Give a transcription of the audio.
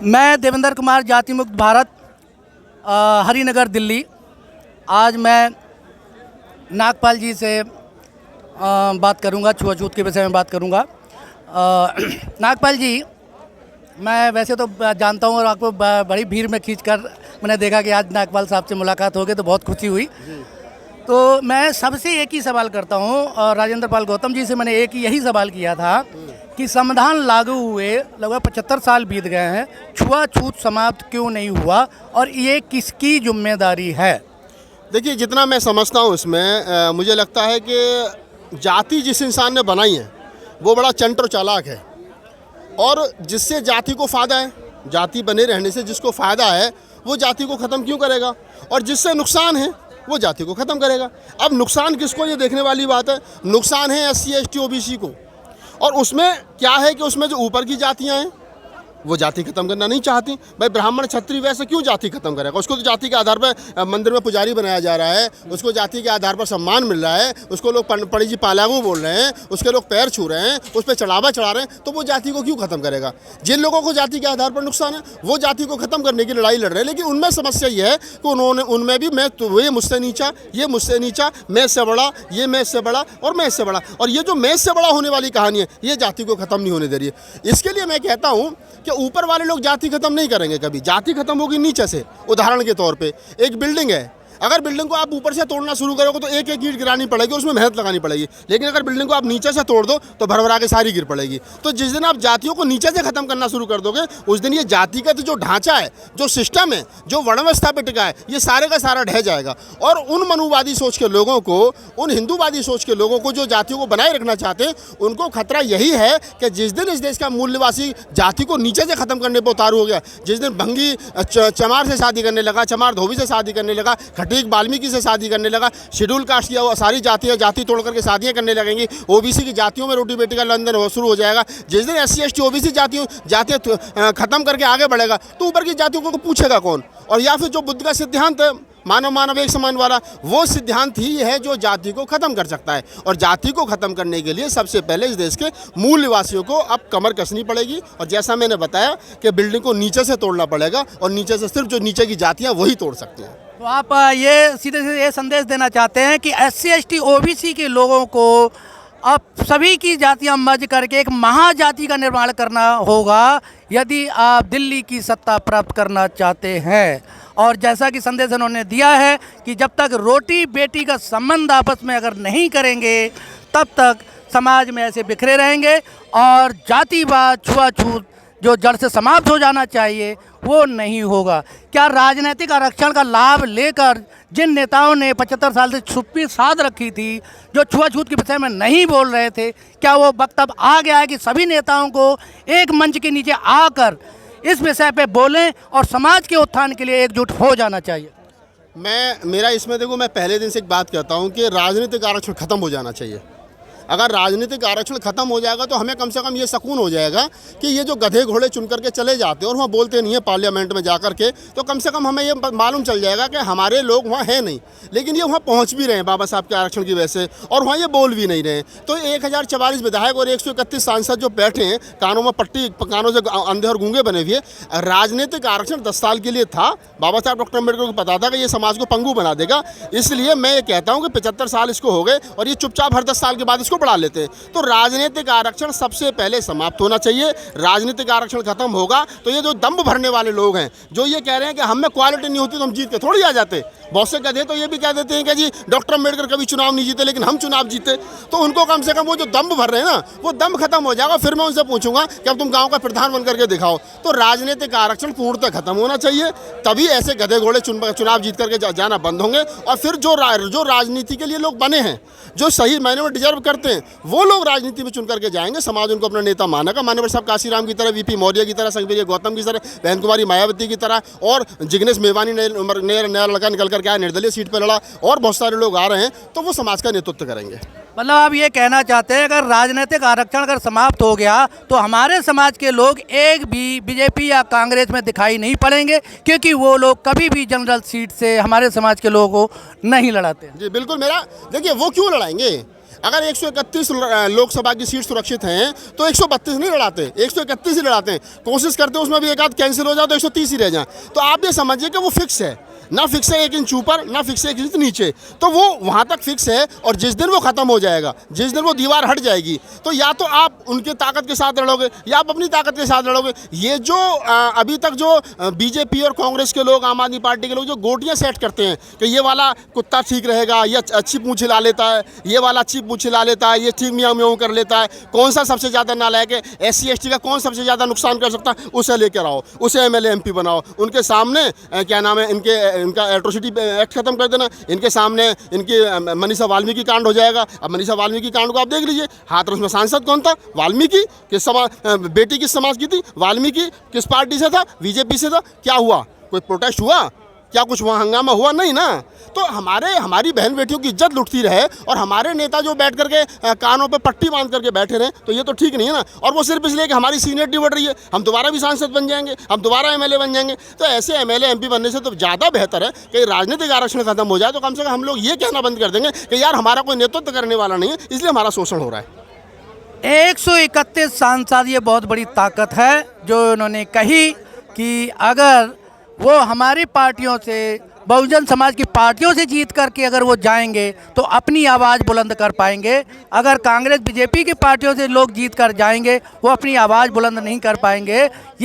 मैं देवेंद्र कुमार, जाति मुक्त भारत, हरिनगर, दिल्ली। आज मैं नागपाल जी से बात करूंगा, छुआछूत के विषय में बात करूंगा। नागपाल जी, मैं वैसे तो जानता हूं और आपको बड़ी भीड़ में खींचकर मैंने देखा कि आज नागपाल साहब से मुलाकात हो गई तो बहुत खुशी हुई। तो मैं सबसे एक ही सवाल करता हूं, और राजेंद्र पाल गौतम जी से मैंने यही सवाल किया था कि संविधान लागू हुए लगभग 75 साल बीत गए हैं, छुआछूत समाप्त क्यों नहीं हुआ और ये किसकी जिम्मेदारी है? देखिए, जितना मैं समझता हूँ इसमें मुझे लगता है कि जाति जिस इंसान ने बनाई है वो बड़ा चंट चालाक है, और जिससे जाति को फ़ायदा है, जाति बने रहने से जिसको फ़ायदा है वो जाति को ख़त्म क्यों करेगा, और जिससे नुकसान है वो जाति को ख़त्म करेगा। अब नुकसान किसको, ये देखने वाली बात है। नुकसान है SC ST OBC को, और उसमें क्या है कि उसमें जो ऊपर की जातियाँ हैं वो जाति खत्म करना नहीं चाहती। भाई ब्राह्मण क्षत्रिय वैसे क्यों जाति खत्म करेगा? उसको तो जाति के आधार पर मंदिर में पुजारी बनाया जा रहा है, उसको जाति के आधार पर सम्मान मिल रहा है, उसको लोग पंडित जी पालागू बोल रहे हैं, उसके लोग पैर छू रहे हैं, उस पर चढ़ावा चढ़ा रहे हैं, तो वो जाति को क्यों खत्म करेगा? जिन लोगों को जाति के आधार पर नुकसान है वो जाति को खत्म करने की लड़ाई लड़ रहे हैं। लेकिन उनमें समस्या ये है कि उनमें भी मैं तो ये मुझसे नीचा, ये मुझसे नीचा, मैं इससे बड़ा, ये मैं इससे बड़ा और मैं इससे बड़ा, और ये जो मैं इससे बड़ा होने वाली कहानी है ये जाति को खत्म नहीं होने दे रही है। इसके लिए मैं कहता हूँ कि ऊपर वाले लोग जाति खत्म नहीं करेंगे कभी, जाति खत्म होगी नीचे से। उदाहरण के तौर पे एक बिल्डिंग है, अगर बिल्डिंग को आप ऊपर से तोड़ना शुरू करोगे तो एक एक ईंट गिरानी पड़ेगी, उसमें मेहनत लगानी पड़ेगी। लेकिन अगर बिल्डिंग को आप नीचे से तोड़ दो तो भरभरा के सारी गिर पड़ेगी। तो जिस दिन आप जातियों को नीचे से खत्म करना शुरू कर दोगे उस दिन ये जातिगत जो ढांचा है, जो सिस्टम है, जो वर्णव्यवस्था पे टिका है, ये सारे का सारा ढह जाएगा। और उन मनुवादी सोच के लोगों को, उन हिंदूवादी सोच के लोगों को जो जातियों को बनाए रखना चाहते हैं, उनको खतरा यही है कि जिस दिन इस देश का मूल्यवासी जाति को नीचे से खत्म करने पर उतारू हो गया, जिस दिन भंगी चमार से शादी करने लगा, चमार धोबी से शादी करने लगा, खटीक वाल्मीकि से शादी करने लगा, शेड्यूल कास्ट किया हुआ सारी जातियाँ जाति तोड़ करके शादियाँ करने लगेंगी, OBC की जातियों में रोटी बेटी का लेनदेन शुरू हो जाएगा। जिस दिन SC ST OBC जातियाँ खत्म करके आगे बढ़ेगा तो ऊपर की जातियों को पूछेगा कौन? और या फिर जो बुद्ध का सिद्धांत है, मानव मानव एक समान वाला, वो सिद्धांत ही है जो जाति को खत्म कर सकता है। और जाति को खत्म करने के लिए सबसे पहले इस देश के मूल निवासियों को अब कमर कसनी पड़ेगी, और जैसा मैंने बताया कि बिल्डिंग को नीचे से तोड़ना पड़ेगा, और नीचे से सिर्फ जो नीचे की जातियाँ वही तोड़ सकती हैं। तो आप ये सीधे से ये संदेश देना चाहते हैं कि SC ST OBC के लोगों को अब सभी की जातियां मर्ज करके एक महाजाति का निर्माण करना होगा यदि आप दिल्ली की सत्ता प्राप्त करना चाहते हैं। और जैसा कि संदेश उन्होंने दिया है कि जब तक रोटी बेटी का संबंध आपस में अगर नहीं करेंगे तब तक समाज में ऐसे बिखरे रहेंगे, और जातिवाद, छुआछूत जो जड़ से समाप्त हो जाना चाहिए वो नहीं होगा। क्या राजनीतिक आरक्षण का लाभ लेकर जिन नेताओं ने 75 साल से चुप्पी साध रखी थी, जो छुआछूत के विषय में नहीं बोल रहे थे, क्या वो वक्त अब आ गया है कि सभी नेताओं को एक मंच के नीचे आकर इस विषय पे बोलें और समाज के उत्थान के लिए एकजुट हो जाना चाहिए? मेरा इसमें देखो, मैं पहले दिन से एक बात कहता हूँ कि राजनीतिक आरक्षण खत्म हो जाना चाहिए। अगर राजनीतिक आरक्षण खत्म हो जाएगा तो हमें कम से कम ये सुकून हो जाएगा कि ये जो गधे घोड़े चुन करके चले जाते हैं और वहाँ बोलते नहीं है पार्लियामेंट में जा कर के, तो कम से कम हमें ये मालूम चल जाएगा कि हमारे लोग वहाँ हैं नहीं, लेकिन ये वहाँ पहुँच भी रहे हैं बाबा साहब के आरक्षण की वजह से, और वहाँ ये बोल भी नहीं रहे। तो 1044 विधायक और 131 सांसद जो बैठे हैं, कानों में पट्टी, कानों से अंधे और गूंगे बने हुए, राजनीतिक आरक्षण 10 साल के लिए था। बाबा साहब डॉक्टर अम्बेडकर को पता था कि ये समाज को पंगु बना देगा, इसलिए मैं ये कहता हूँ कि 75 साल इसको हो गए और ये चुपचाप हर 10 साल के बाद इसको बढ़ा लेते हैं। तो राजनीतिक आरक्षण सबसे पहले समाप्त होना चाहिए। राजनीतिक आरक्षण खत्म होगा तो ये जो दंभ भरने वाले लोग हैं, जो ये कह रहे हैं कि हम में क्वालिटी नहीं होती तो हम जीत के थोड़ी आ जाते, बहुत से गधे तो ये भी कह देते हैं कि जी डॉक्टर अम्बेडकर कभी चुनाव नहीं जीते लेकिन हम चुनाव जीते, तो उनको कम से कम वो जो दंभ भर रहे हैं ना, वो दंभ खत्म हो जाएगा। फिर मैं उनसे पूछूंगा कि अब तुम गाँव का प्रधान बन करके दिखाओ। तो राजनीतिक आरक्षण पूर्णतः खत्म होना चाहिए, तभी ऐसे गधे घोड़े चुनाव जीत करके जाना बंद होंगे। और फिर जो राजनीति के लिए लोग बने हैं, जो सही मायने में डिजर्व करते हैं, वो लोग राजनीति में चुन करके जाएंगे। समाज उनको अपना नेता मानेगा। मान्यवर साहब काशीराम की तरह, VP मौर्य की तरह, संगवीर गौतम की तरह, बहन कुमारी मायावती की तरह, और जिग्नेश मेवानी नया लड़का निकल करके आया, निर्दलीय सीट पर लड़ा, और बहुत सारे लोग आ रहे हैं, तो वो समाज का नेतृत्व करेंगे। मतलब आप ये कहना चाहते हैं अगर राजनीतिक आरक्षण अगर समाप्त हो गया तो हमारे समाज के लोग एक भी बीजेपी या कांग्रेस में दिखाई नहीं पड़ेंगे, क्योंकि वो लोग कभी भी जनरल सीट से हमारे समाज के लोगों को नहीं लड़ाते। जी बिल्कुल। मेरा देखिए, वो क्यों लड़ाएंगे? अगर 131 लोकसभा की सीट सुरक्षित हैं तो 132 नहीं लड़ाते, 131 ही लड़ाते हैं। कोशिश करते हैं उसमें भी एक आध कैंसिल हो जाए तो 130 ही रह जाए। तो आप ये समझिए कि वो फिक्स है, ना फिक्स है 1 इंच ऊपर, ना फिक्स है 1 इंच नीचे, तो वो वहाँ तक फिक्स है। और जिस दिन वो ख़त्म हो जाएगा, जिस दिन वो दीवार हट जाएगी, तो या तो आप उनके ताकत के साथ लड़ोगे या आप अपनी ताकत के साथ लड़ोगे। ये जो अभी तक जो बीजेपी और कांग्रेस के लोग, आम आदमी पार्टी के लोग जो गोटियाँ सेट करते हैं कि ये वाला कुत्ता ठीक रहेगा, ये अच्छी पूँछ हिला लेता है, ये वाला अच्छी पूँछ हिला लेता है, ये ठीक म्याऊं म्याऊं कर लेता है, कौन सा सबसे ज़्यादा नालायक है, SC ST का कौन सबसे ज़्यादा नुकसान कर सकता है, उसे लेकर आओ, उसे MLA MP बनाओ। उनके सामने क्या नाम है, इनका एट्रोसिटी एक्ट खत्म कर देना। इनके सामने इनकी मनीषा वाल्मीकि कांड हो जाएगा। अब मनीषा वाल्मीकि कांड को आप देख लीजिए, हाथरस में सांसद कौन था? वाल्मीकि। किस समाज, बेटी किस समाज की थी? वाल्मीकि। किस पार्टी से था? बीजेपी से था। क्या हुआ? कोई प्रोटेस्ट हुआ? क्या कुछ वहाँ हंगामा हुआ? नहीं ना। तो हमारी बहन बेटियों की इज्जत लुटती रहे और हमारे नेता जो बैठ करके कानों पे पट्टी बांध करके बैठे रहे, तो ये तो ठीक नहीं है ना। और वो सिर्फ इसलिए कि हमारी सीनियरिटी बढ़ रही है, हम दोबारा भी सांसद बन जाएंगे, हम दोबारा MLA बन जाएंगे। तो ऐसे MLA MP बनने से तो ज़्यादा बेहतर है कि राजनीतिक आरक्षण खत्म हो जाए, तो कम से कम हम लोग ये कहना बंद कर देंगे कि यार हमारा कोई नेतृत्व करने वाला नहीं है, इसलिए हमारा शोषण हो रहा है। 131 सांसद, ये बहुत बड़ी ताकत है जो उन्होंने कही कि अगर वो हमारी पार्टियों से, बहुजन समाज की पार्टियों से जीत करके अगर वो जाएंगे तो अपनी आवाज़ बुलंद कर पाएंगे। अगर कांग्रेस BJP की पार्टियों से लोग जीत कर जाएंगे, वो अपनी आवाज़ बुलंद नहीं कर पाएंगे। ये